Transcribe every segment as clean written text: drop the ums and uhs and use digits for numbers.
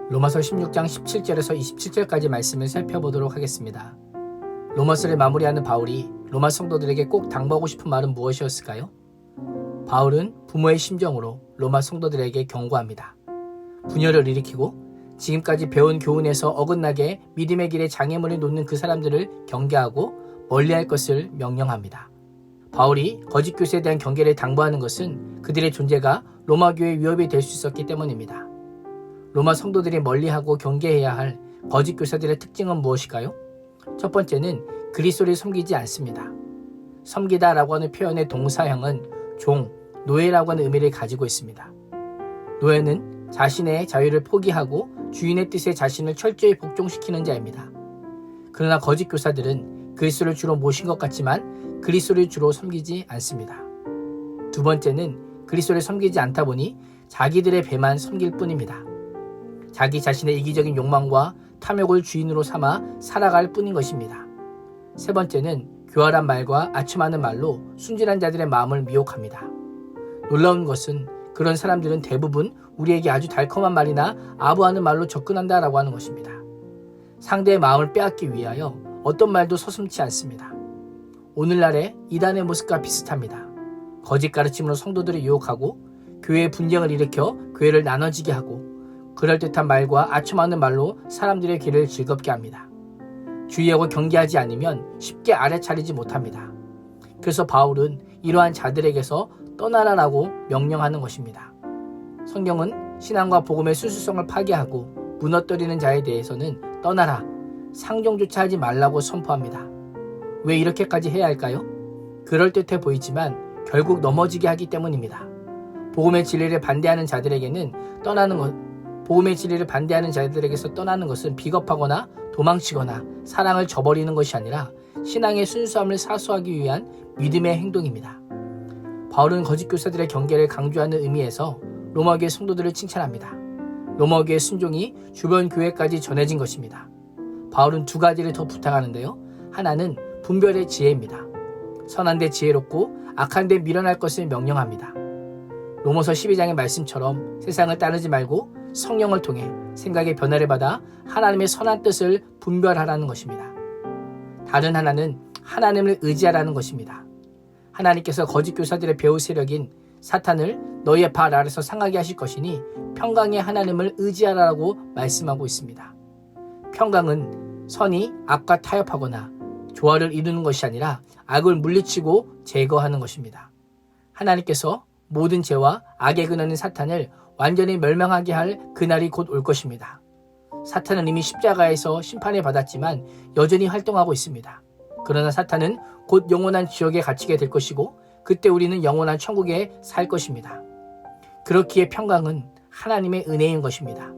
로마서 16장 17절에서 27절까지 말씀을 살펴보도록 하겠습니다. 로마서를 마무리하는 바울이 로마 성도들에게 꼭 당부하고 싶은 말은 무엇이었을까요? 바울은 부모의 심정으로 로마 성도들에게 경고합니다. 분열을 일으키고 지금까지 배운 교훈에서 어긋나게 믿음의 길에 장애물을 놓는 그 사람들을 경계하고 멀리할 것을 명령합니다. 바울이 거짓 교사에 대한 경계를 당부하는 것은 그들의 존재가 로마 교회의 위협이 될 수 있었기 때문입니다. 로마 성도들이 멀리하고 경계해야 할 거짓 교사들의 특징은 무엇일까요? 첫 번째는 그리스도를 섬기지 않습니다. 섬기다라고 하는 표현의 동사형은 종, 노예라고 하는 의미를 가지고 있습니다. 노예는 자신의 자유를 포기하고 주인의 뜻에 자신을 철저히 복종시키는 자입니다. 그러나 거짓 교사들은 그리스도를 주로 모신 것 같지만 그리스도를 주로 섬기지 않습니다. 두 번째는 그리스도를 섬기지 않다 보니 자기들의 배만 섬길 뿐입니다. 자기 자신의 이기적인 욕망과 탐욕을 주인으로 삼아 살아갈 뿐인 것입니다. 세 번째는 교활한 말과 아첨하는 말로 순진한 자들의 마음을 미혹합니다. 놀라운 것은 그런 사람들은 대부분 우리에게 아주 달콤한 말이나 아부하는 말로 접근한다라고 하는 것입니다. 상대의 마음을 빼앗기 위하여 어떤 말도 서슴지 않습니다. 오늘날의 이단의 모습과 비슷합니다. 거짓 가르침으로 성도들을 유혹하고 교회의 분쟁을 일으켜 교회를 나눠지게 하고 그럴듯한 말과 아첨하는 말로 사람들의 귀를 즐겁게 합니다. 주의하고 경계하지 않으면 쉽게 알아차리지 못합니다. 그래서 바울은 이러한 자들에게서 떠나라라고 명령하는 것입니다. 성경은 신앙과 복음의 수수성을 파괴하고 무너뜨리는 자에 대해서는 떠나라, 상종조차 하지 말라고 선포합니다. 왜 이렇게까지 해야 할까요? 그럴듯해 보이지만 결국 넘어지게 하기 때문입니다. 복음의 진리를 반대하는 자들에게는 복음의 진리를 반대하는 자들에게서 떠나는 것은 비겁하거나 도망치거나 사랑을 저버리는 것이 아니라 신앙의 순수함을 사수하기 위한 믿음의 행동입니다. 바울은 거짓 교사들의 경계를 강조하는 의미에서 로마교회 성도들을 칭찬합니다. 로마교회 순종이 주변 교회까지 전해진 것입니다. 바울은 두 가지를 더 부탁하는데요. 하나는 분별의 지혜입니다. 선한 데 지혜롭고 악한 데 미련할 것을 명령합니다. 로마서 12장의 말씀처럼 세상을 따르지 말고 성령을 통해 생각의 변화를 받아 하나님의 선한 뜻을 분별하라는 것입니다. 다른 하나는 하나님을 의지하라는 것입니다. 하나님께서 거짓 교사들의 배후 세력인 사탄을 너희의 발 아래서 상하게 하실 것이니 평강의 하나님을 의지하라고 말씀하고 있습니다. 평강은 선이 악과 타협하거나 조화를 이루는 것이 아니라 악을 물리치고 제거하는 것입니다. 하나님께서 모든 죄와 악의 근원인 사탄을 완전히 멸망하게 할 그날이 곧 올 것입니다. 사탄은 이미 십자가에서 심판을 받았지만 여전히 활동하고 있습니다. 그러나 사탄은 곧 영원한 지옥에 갇히게 될 것이고 그때 우리는 영원한 천국에 살 것입니다. 그렇기에 평강은 하나님의 은혜인 것입니다.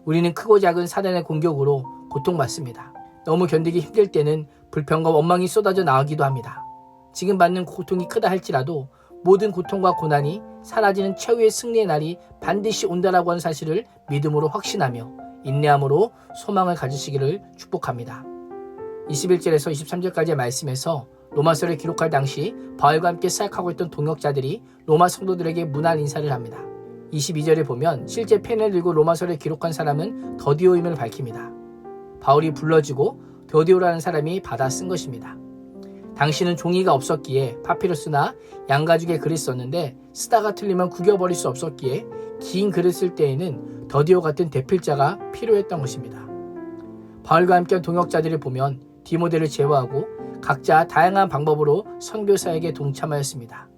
우리는 크고 작은 사단의 공격으로 고통받습니다. 너무 견디기 힘들 때는 불평과 원망이 쏟아져 나오기도 합니다. 지금 받는 고통이 크다 할지라도 모든 고통과 고난이 사라지는 최후의 승리의 날이 반드시 온다라고 하는 사실을 믿음으로 확신하며 인내함으로 소망을 가지시기를 축복합니다. 21절에서 23절까지의 말씀에서 로마서를 기록할 당시 바울과 함께 사역하고 있던 동역자들이 로마 성도들에게 문안 인사를 합니다. 22절에 보면 실제 펜을 들고 로마서를 기록한 사람은 더디오임을 밝힙니다. 바울이 불러주고 더디오라는 사람이 받아 쓴 것입니다. 당시는 종이가 없었기에 파피루스나 양가죽의 글을 썼는데 쓰다가 틀리면 구겨버릴 수 없었기에 긴 글을 쓸 때에는 더디오 같은 대필자가 필요했던 것입니다. 바울과 함께 동역자들을 보면 디모데를 제외하고 각자 다양한 방법으로 선교사에게 동참하였습니다.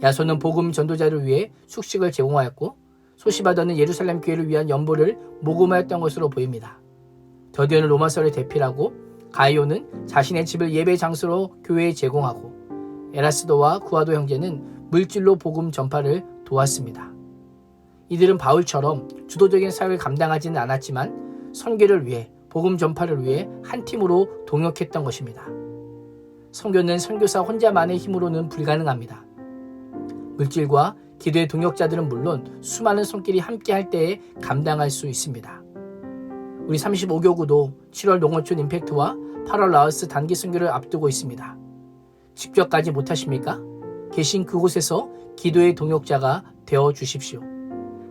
야손은 복음 전도자를 위해 숙식을 제공하였고 소시바더는 예루살렘 교회를 위한 연보를 모금하였던 것으로 보입니다. 더디오는 로마서를 대필하고 가이오는 자신의 집을 예배 장소로 교회에 제공하고 에라스도와 구아도 형제는 물질로 복음 전파를 도왔습니다. 이들은 바울처럼 주도적인 사역을 감당하지는 않았지만 선교를 위해 복음 전파를 위해 한 팀으로 동역했던 것입니다. 선교는 선교사 혼자만의 힘으로는 불가능합니다. 물질과 기도의 동역자들은 물론 수많은 손길이 함께할 때에 감당할 수 있습니다. 우리 35교구도 7월 농어촌 임팩트와 8월 라오스 단기 선교를 앞두고 있습니다. 직접 가지 못하십니까? 계신 그곳에서 기도의 동역자가 되어 주십시오.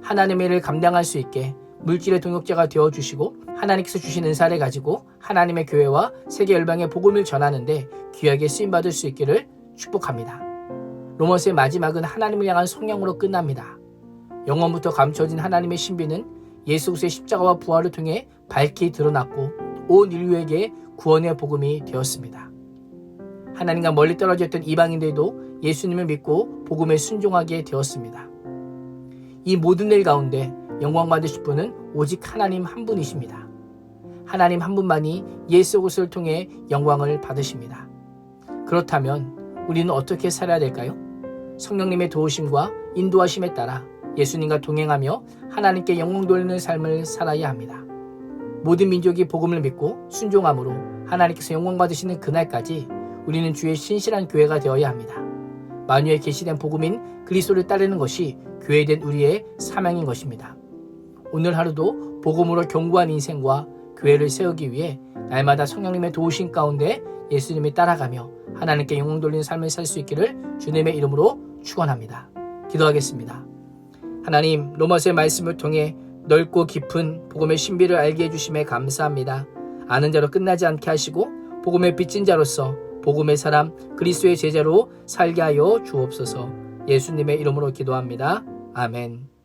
하나님의 일을 감당할 수 있게 물질의 동역자가 되어주시고 하나님께서 주신 은사를 가지고 하나님의 교회와 세계 열방의 복음을 전하는데 귀하게 쓰임받을 수 있기를 축복합니다. 로마서의 마지막은 하나님을 향한 성령으로 끝납니다. 영원부터 감춰진 하나님의 신비는 예수 그리스도의 십자가와 부활을 통해 밝히 드러났고 온 인류에게 구원의 복음이 되었습니다. 하나님과 멀리 떨어져 있던 이방인들도 예수님을 믿고 복음에 순종하게 되었습니다. 이 모든 일 가운데 영광 받으실 분은 오직 하나님 한 분이십니다. 하나님 한 분만이 예수 그리스도를 통해 영광을 받으십니다. 그렇다면 우리는 어떻게 살아야 될까요? 성령님의 도우심과 인도하심에 따라 예수님과 동행하며 하나님께 영광 돌리는 삶을 살아야 합니다. 모든 민족이 복음을 믿고 순종함으로 하나님께서 영광 받으시는 그날까지 우리는 주의 신실한 교회가 되어야 합니다. 만유에 계시된 복음인 그리스도를 따르는 것이 교회된 우리의 사명인 것입니다. 오늘 하루도 복음으로 견고한 인생과 교회를 세우기 위해 날마다 성령님의 도우심 가운데 예수님을 따라가며 하나님께 영광 돌리는 삶을 살 수 있기를 주님의 이름으로 축원합니다. 기도하겠습니다. 하나님, 로마서의 말씀을 통해 넓고 깊은 복음의 신비를 알게 해주심에 감사합니다. 아는 자로 끝나지 않게 하시고 복음의 빚진 자로서 복음의 사람 그리스도의 제자로 살게 하여 주옵소서. 예수님의 이름으로 기도합니다. 아멘.